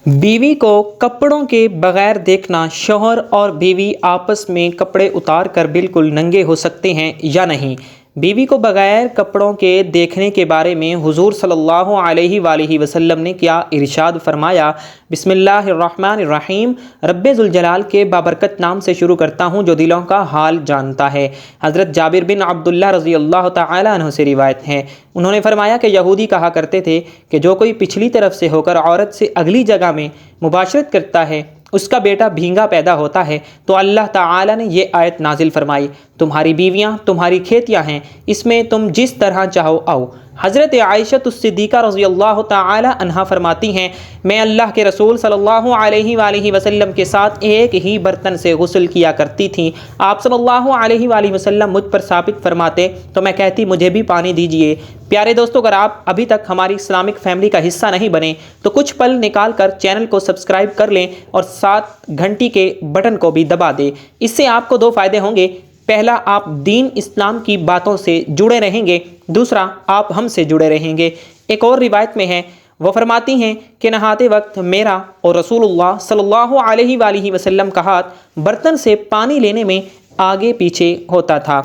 बीवी को कपड़ों के बगैर देखना, शौहर और बीवी आपस में कपड़े उतार कर बिल्कुल नंगे हो सकते हैं या नहीं। बीवी को बगैर कपड़ों के देखने के बारे में हुजूर सल्लल्लाहु अलैहि वसल्लम ने क्या इरशाद फरमाया। बिस्मिल्लाहिर्रहमानिर्रहीम। रब्बे जुल जलाल के बाबरकत नाम से शुरू करता हूँ जो दिलों का हाल जानता है। हज़रत जाबिर बिन अब्दुल्लाह रज़ी अल्लाह तआला अन्हु से रिवायत है, उन्होंने फरमाया कि यहूदी कहा करते थे कि जो कोई पिछली तरफ से होकर औरत से अगली जगह में मुबाशरत करता है उसका बेटा भींगा पैदा होता है। तो अल्लाह ताला ने ये आयत नाजिल फरमाई, तुम्हारी बीवियां तुम्हारी खेतियां हैं, इसमें तुम जिस तरह चाहो आओ। हज़रत आयशा सिद्दीक़ा रज़ी अल्लाह ताला अन्हा फरमाती हैं, मैं अल्लाह के रसूल सल्लल्लाहु अलैहि वसल्लम के साथ एक ही बर्तन से गुस्ल किया करती थी। आप सल्लल्लाहु अलैहि वसल्लम मुझ पर साबित फरमाते तो मैं कहती मुझे भी पानी दीजिए। प्यारे दोस्तों, अगर आप अभी तक हमारी इस्लामिक फैमिली का हिस्सा नहीं बने तो कुछ पल निकाल कर चैनल को सब्सक्राइब कर लें और साथ घंटी के बटन को भी दबा दें। इससे आपको दो फ़ायदे होंगे। पहला, आप दीन इस्लाम की बातों से जुड़े रहेंगे। दूसरा, आप हमसे जुड़े रहेंगे। एक और रिवायत में है, वो फरमाती हैं कि नहाते वक्त मेरा और रसूलुल्लाह सल्लल्लाहु अलैहि वसल्लम का हाथ बर्तन से पानी लेने में आगे पीछे होता था।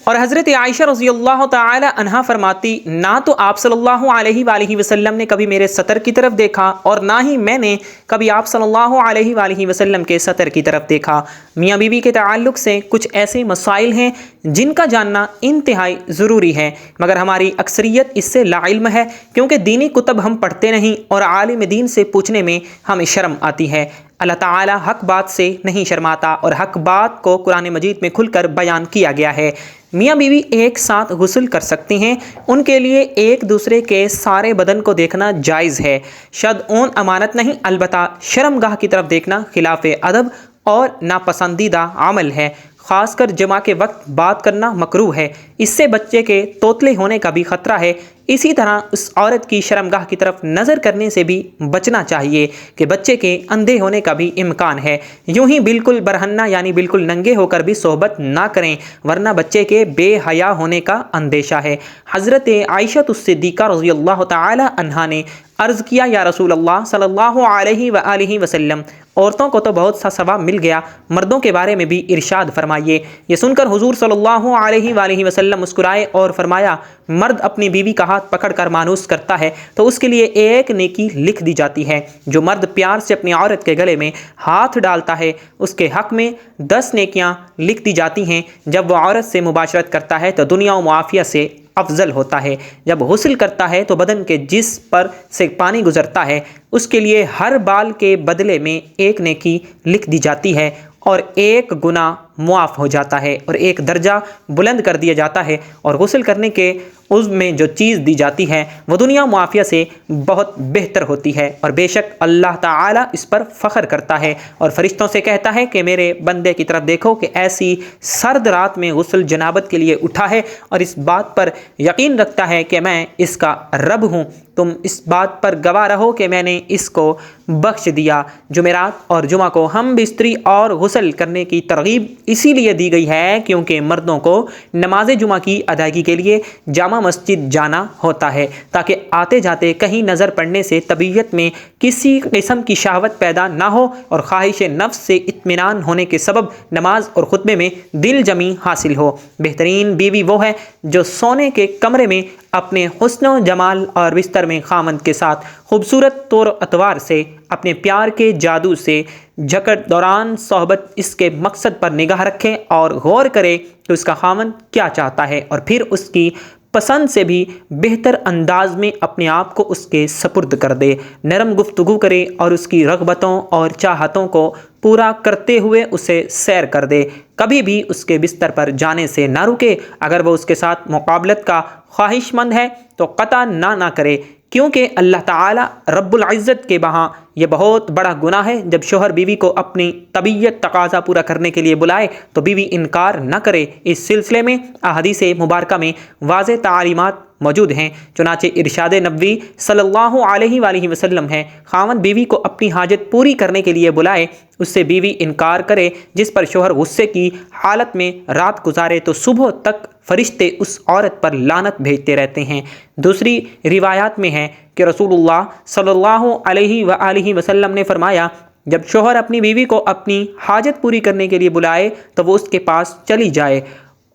और हज़रत आयशा रज़ी अल्लाह तआला अन्हा फरमाती, ना तो आप सल्लल्लाहु अलैहि वसल्लम ने कभी मेरे सतर की तरफ देखा और ना ही मैंने कभी आप सल्लल्लाहु अलैहि वसल्लम के सतर की तरफ देखा। मियाँ बीवी के ताल्लुक़ से कुछ ऐसे मसाइल हैं जिनका जानना इंतहाई ज़रूरी है, मगर हमारी अक्सरियत इससे लाइल्म है क्योंकि दीनी कुतब हम पढ़ते नहीं और आलिम दीन से पूछने में हमें शर्म आती है। अल्लाह ताला हक बात से नहीं शर्माता और हक बात को कुरान मजीद में खुलकर बयान किया गया है। मियाँ बीवी एक साथ गुस्ल कर सकती हैं, उनके लिए एक दूसरे के सारे बदन को देखना जायज़ है। शदओन अमानत नहीं, अलबत्ता शर्मगाह की तरफ देखना खिलाफ अदब और नापसंदीदा अमल है। ख़ासकर जमा के वक्त बात करना मकरूह है, इससे बच्चे के तोतले होने का भी ख़तरा है। इसी तरह उस औरत की शर्मगाह की तरफ नज़र करने से भी बचना चाहिए कि बच्चे के अंधे होने का भी इम्कान है। यूं ही बिल्कुल बरहन्ना यानी बिल्कुल नंगे होकर भी सोहबत ना करें, वरना बच्चे के बेहया होने का अंदेशा है। हज़रत आयशा सिद्दीक़ा रज़ी अल्लाह तआला अन्हा ने अर्ज़ किया, या रसूल अल्लाह सल्लल्लाहु अलैहि वसल्लम, औरतों को तो बहुत सा सवाब मिल गया, मर्दों के बारे में भी इरशाद फरमाइए। ये सुनकर हुजूर सल्लल्लाहु अलैहि वसल्लम मुस्कुराए और फरमाया, मर्द अपनी बीवी का हाथ पकड़कर मानूस करता है तो उसके लिए एक नेकी लिख दी जाती है। जो मर्द प्यार से अपनी औरत के गले में हाथ डालता है उसके हक में 10 नेकियां लिख दी जाती हैं। जब वह औरत से मुबाशरत करता है तो दुनिया और मुआफिया से अफजल होता है। जब गुस्ल करता है तो बदन के जिस पर से पानी गुजरता है उसके लिए हर बाल के बदले में एक नेकी लिख दी जाती है और एक गुनाह मुआफ़ हो जाता है और एक दर्जा बुलंद कर दिया जाता है। और गुस्ल करने के उसमें जो चीज़ दी जाती है वो दुनिया मुआफ़िया से बहुत बेहतर होती है। और बेशक अल्लाह ताला इस पर फ़ख्र करता है और फ़रिश्तों से कहता है कि मेरे बंदे की तरफ देखो कि ऐसी सर्द रात में गुस्ल जनाबत के लिए उठा है और इस बात पर यकीन रखता है कि मैं इसका रब हूँ। तुम इस बात पर गवाह रहो कि मैंने इसको बख्श दिया। जुमेरात और जुमा को हम बिस्तरी और गुस्ल करने की तरगीब इसीलिए दी गई है क्योंकि मर्दों को नमाज जुमा की अदायगी के लिए जामा मस्जिद जाना होता है ताकि आते जाते कहीं नज़र पड़ने से तबीयत में किसी किस्म की शहवत पैदा ना हो और ख्वाहिश नफ्स से इत्मीनान होने के सबब नमाज और खुतबे में दिल जमी हासिल हो। बेहतरीन बीवी वो है जो सोने के कमरे में अपने हुस्न जमाल और बिस्तर में खामंद के साथ खूबसूरत तौर अतवार से अपने प्यार के जादू से झकड़ दौरान सोहबत इसके मकसद पर निगाह रखे और गौर करे कि उसका खामंद क्या चाहता है और फिर उसकी पसंद से भी बेहतर अंदाज में अपने आप को उसके सपुर्द कर दे। नरम गुफ्तगू करे और उसकी रग़बतों और चाहतों को पूरा करते हुए उसे सैर कर दे। कभी भी उसके बिस्तर पर जाने से ना रुके। अगर वो उसके साथ मुकाबलत का ख्वाहिशमंद है तो कता ना करे, क्योंकि अल्लाह ताला रब्बुल इज़्ज़त के वहाँ ये बहुत बड़ा गुनाह है। जब शोहर बीवी को अपनी तबीयत तकाज़ा पूरा करने के लिए बुलाए तो बीवी इनकार न करे। इस सिलसिले में अहादीस मुबारका में वाज़ेह तालीमात موجود ہیں۔ چنانچہ ارشاد نبوی صلی اللہ علیہ وآلہ وسلم ہے، خاوند بیوی کو اپنی حاجت پوری کرنے کے لیے بلائے، اس سے بیوی انکار کرے جس پر شوہر غصے کی حالت میں رات گزارے تو صبح تک فرشتے اس عورت پر لعنت بھیجتے رہتے ہیں۔ دوسری روایات میں ہے کہ رسول اللہ صلی اللہ علیہ وآلہ وسلم نے فرمایا، جب شوہر اپنی بیوی کو اپنی حاجت پوری کرنے کے لیے بلائے تو وہ اس کے پاس چلی جائے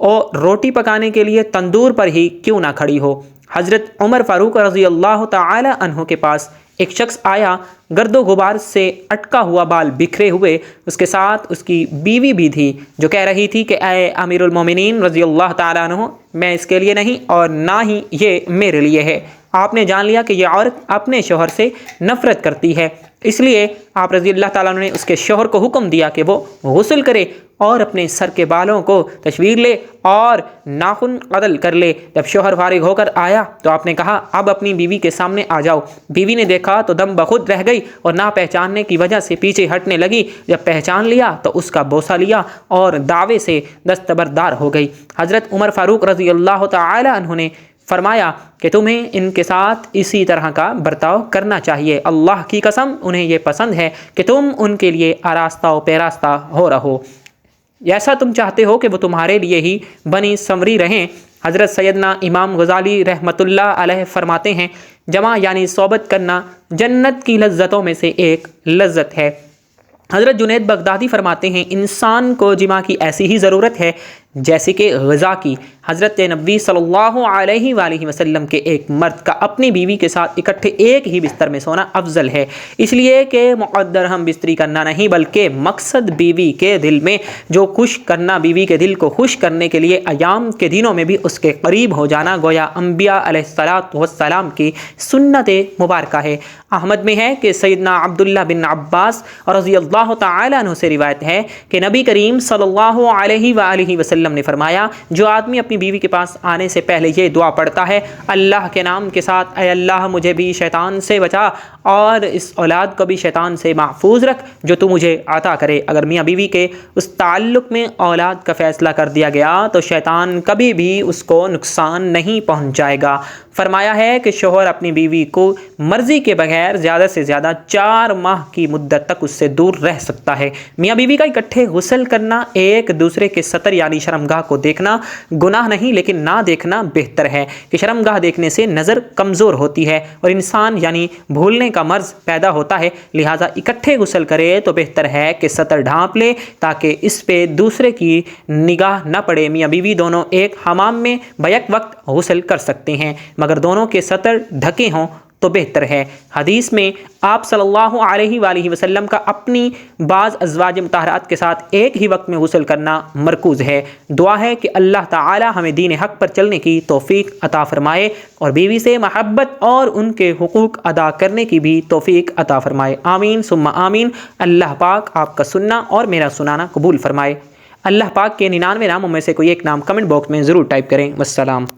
اور روٹی پکانے کے لیے تندور پر ہی کیوں نہ کھڑی ہو۔ حضرت عمر فاروق رضی اللہ تعالی عنہ کے پاس ایک شخص آیا، گرد و غبار سے اٹکا ہوا بال بکھرے ہوئے، اس کے ساتھ اس کی بیوی بھی تھی جو کہہ رہی تھی کہ اے امیر المومنین رضی اللہ تعالیٰ عنہ، میں اس کے لیے نہیں اور نہ ہی یہ میرے لیے ہے۔ آپ نے جان لیا کہ یہ عورت اپنے شوہر سے نفرت کرتی ہے، اس لیے آپ رضی اللہ تعالیٰ عنہ نے اس کے شوہر کو حکم دیا کہ وہ غسل کرے اور اپنے سر کے بالوں کو تشویر لے اور ناخن قتل کر لے۔ جب شوہر فارغ ہو کر آیا تو آپ نے کہا، اب اپنی بیوی کے سامنے آ جاؤ۔ بیوی نے دیکھا تو دم بخود رہ گئی اور نہ پہچاننے کی وجہ سے پیچھے ہٹنے لگی۔ جب پہچان لیا تو اس کا بوسہ لیا اور دعوے سے دستبردار ہو گئی۔ حضرت عمر فاروق رضی اللہ تعالی عنہ نے فرمایا کہ تمہیں ان کے ساتھ اسی طرح کا برتاؤ کرنا چاہیے، اللہ کی قسم انہیں یہ پسند ہے کہ تم ان کے لیے آراستہ و پیراستہ ہو رہو، ایسا تم چاہتے ہو کہ وہ تمہارے لیے ہی بنی سمری رہیں۔ حضرت سیدنا امام غزالی رحمۃ اللہ علیہ فرماتے ہیں، جمع یعنی صحبت کرنا جنت کی لذتوں میں سے ایک لذت ہے۔ حضرت جنید بغدادی فرماتے ہیں، انسان کو جمع کی ایسی ہی ضرورت ہے جیسے کہ غذا کی۔ حضرت نبی صلی اللہ علیہ وآلہ وسلم کے ایک مرد کا اپنی بیوی کے ساتھ اکٹھے ایک ہی بستر میں سونا افضل ہے، اس لیے کہ مقدر ہم بستری کرنا نہیں بلکہ مقصد بیوی کے دل میں جو خوش کرنا، بیوی کے دل کو خوش کرنے کے لیے ایام کے دنوں میں بھی اس کے قریب ہو جانا گویا انبیاء علیہ السلام کی سنت مبارکہ ہے۔ احمد میں ہے کہ سیدنا عبداللہ بن عباس رضی اللہ تعالی عنہ سے روایت ہے کہ نبی کریم صلی اللہ علیہ وآلہ وسلم نے فرمایا، جو آدمی اپنی بیوی کے پاس آنے سے پہلے یہ دعا پڑھتا ہے، اللہ کے نام کے ساتھ، اے اللہ مجھے بھی شیطان سے بچا اور اس اولاد کو بھی شیطان سے محفوظ رکھ جو تو مجھے عطا کرے۔ اگر میاں بیوی کے اس تعلق میں اولاد کا فیصلہ کر دیا گیا تو شیطان کبھی بھی اس کو نقصان نہیں پہنچائے گا۔ فرمایا ہے کہ شوہر اپنی بیوی کو مرضی کے بغیر زیادہ سے زیادہ 4 ماہ کی مدت تک اس سے دور رہ سکتا ہے۔ میاں بیوی کا اکٹھے غسل کرنا، ایک دوسرے کے سطر یعنی شرمگاہ کو دیکھنا گناہ نہیں لیکن نہ دیکھنا بہتر ہے کہ شرمگاہ دیکھنے سے نظر کمزور ہوتی ہے اور انسان یعنی بھولنے کا مرض پیدا ہوتا ہے، لہٰذا اکٹھے غسل کرے تو بہتر ہے کہ سطر ڈھانپ لے تاکہ اس پہ دوسرے کی نگاہ نہ پڑے۔ میاں بیوی دونوں ایک حمام میں بیک وقت غسل کر سکتے ہیں مگر دونوں کے سطر ڈھکے ہوں تو بہتر ہے۔ حدیث میں آپ صلی اللہ علیہ وآلہ وسلم کا اپنی بعض ازواج مطہرات کے ساتھ ایک ہی وقت میں غسل کرنا مرکوز ہے۔ دعا ہے کہ اللہ تعالی ہمیں دین حق پر چلنے کی توفیق عطا فرمائے اور بیوی سے محبت اور ان کے حقوق ادا کرنے کی بھی توفیق عطا فرمائے، آمین ثم آمین۔ اللہ پاک آپ کا سننا اور میرا سنانا قبول فرمائے۔ اللہ پاک کے 99 ناموں میں سے کوئی ایک نام کمنٹ باکس میں ضرور ٹائپ کریں۔ والسلام۔